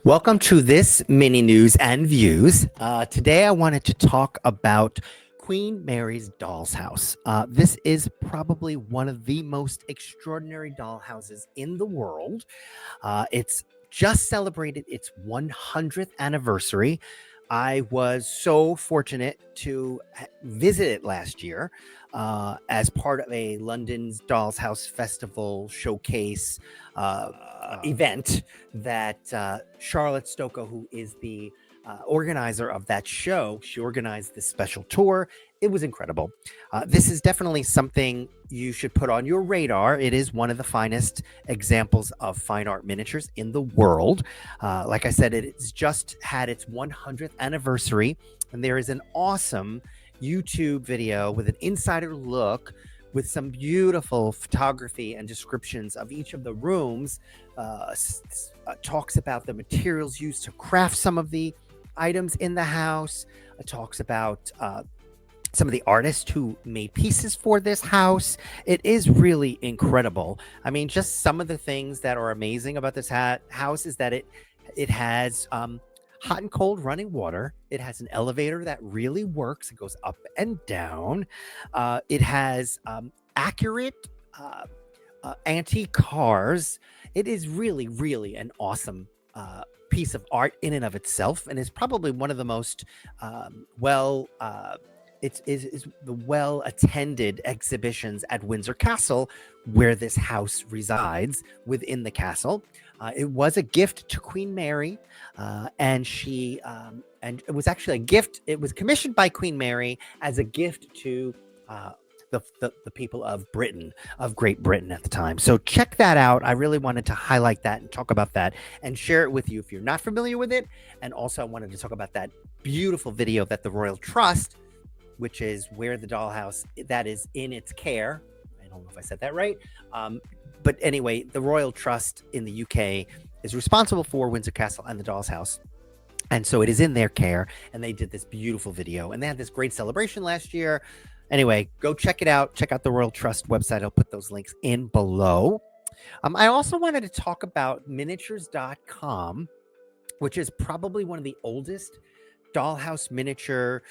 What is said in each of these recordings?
Welcome to this mini news and views. Today I wanted to talk about Queen Mary's Dollshouse. This is probably one of the most extraordinary dollhouses in the world. It's just celebrated its 100th anniversary. I was so fortunate to visit it last year as part of a London's Dollshouse Festival showcase event that Charlotte Stocco, who is the organizer of that show, she organized this special tour. It was incredible. This is definitely something you should put on your radar. It is one of the finest examples of fine art miniatures in the world. Like I said, it's just had its 100th anniversary, and there is an awesome YouTube video with an insider look with some beautiful photography and descriptions of each of the rooms. Talks about the materials used to craft some of the items in the house. It talks about some of the artists who made pieces for this house. It is really incredible. I mean, just some of the things that are amazing about this house is that it has hot and cold running water. It has an elevator that really works. It goes up and down. It has accurate antique cars. It is really, really an awesome piece of art in and of itself, and is probably one of the most is the well-attended exhibitions at Windsor Castle, where this house resides within the castle. It was a gift to Queen Mary, and she and it was actually a gift. It was commissioned by Queen Mary as a gift to the people of Britain, of Great Britain at the time. So check that out. I really wanted to highlight that and talk about that and share it with you if you're not familiar with it. And also I wanted to talk about that beautiful video that the Royal Trust, which is where the dollhouse that is in its care. I don't know if I said that right. But anyway, the Royal Trust in the UK is responsible for Windsor Castle and the Dollshouse. And so it is in their care. And they did this beautiful video. And they had this great celebration last year. Anyway, go check it out. Check out the Royal Trust website. I'll put those links in below. I also wanted to talk about miniatures.com, which is probably one of the oldest dollhouse miniature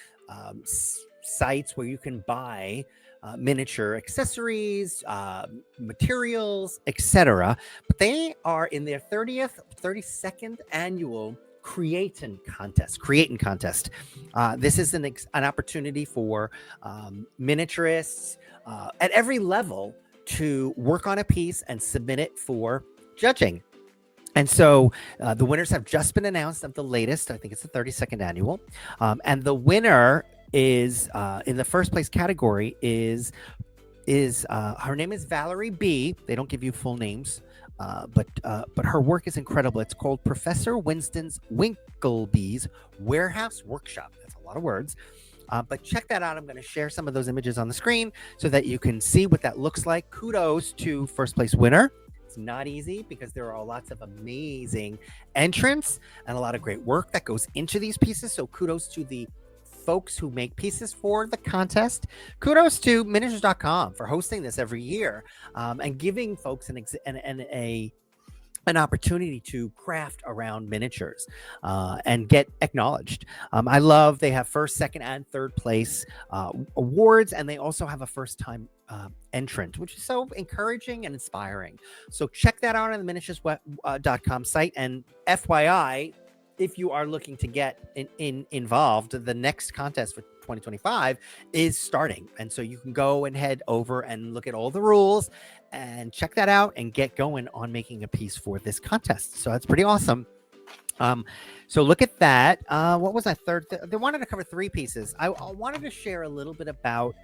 sites where you can buy miniature accessories, materials, etc. But they are in their 32nd annual Creatin Contest. This is an opportunity for miniaturists at every level to work on a piece and submit it for judging. And so the winners have just been announced of the latest. I think it's the 32nd annual. And the winner is in the first place category is her name is Valerie B. They don't give you full names, but her work is incredible. It's called Professor Winston's Winkleby's Warehouse Workshop. That's a lot of words. But check that out. I'm going to share some of those images on the screen so that you can see what that looks like. Kudos to first place winner. It's not easy because there are lots of amazing entrants and a lot of great work that goes into these pieces. So kudos to the folks who make pieces for the contest. Kudos to miniatures.com for hosting this every year and giving folks an opportunity to craft around miniatures and get acknowledged. I love they have first, second, and third place awards, and they also have a first-time entrant, which is so encouraging and inspiring. So check that out on the miniatures.com site. And FYI, if you are looking to get involved, the next contest for 2025 is starting. And so you can go and head over and look at all the rules and check that out and get going on making a piece for this contest. So that's pretty awesome. So look at that. What was that third? They wanted to cover three pieces. I wanted to share a little bit about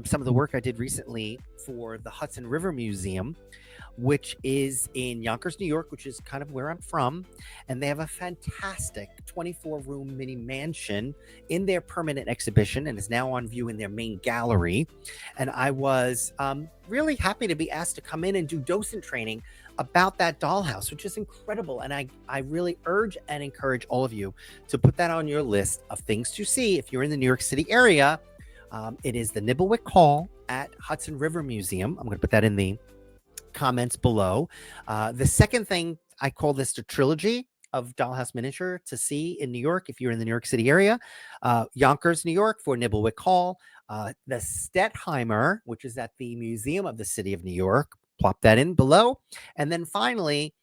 some of the work I did recently for the Hudson River Museum, which is in Yonkers, New York, which is kind of where I'm from. And they have a fantastic 24-room mini mansion in their permanent exhibition and is now on view in their main gallery. And I was really happy to be asked to come in and do docent training about that dollhouse, which is incredible. And I really urge and encourage all of you to put that on your list of things to see if you're in the New York City area. It is the Nibblewick Hall at Hudson River Museum. I'm going to put that in the comments below. The second thing, I call this the trilogy. of Dollhouse miniature to see in New York if you're in the New York City area. Yonkers, New York for Nibblewick Hall. The Stettheimer, which is at the Museum of the City of New York. Plop that in below. And then finally,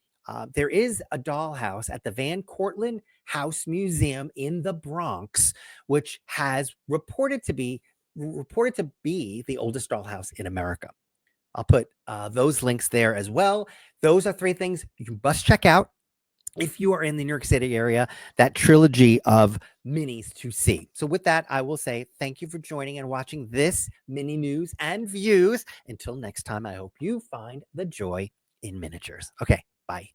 there is a dollhouse at the Van Cortlandt House Museum in the Bronx, which has reported to be the oldest dollhouse in America. I'll put those links there as well. Those are 3 things you must check out if you are in the New York City area, that trilogy of minis to see. So with that, I will say thank you for joining and watching this mini news and views. Until next time, I hope you find the joy in miniatures. Okay, bye.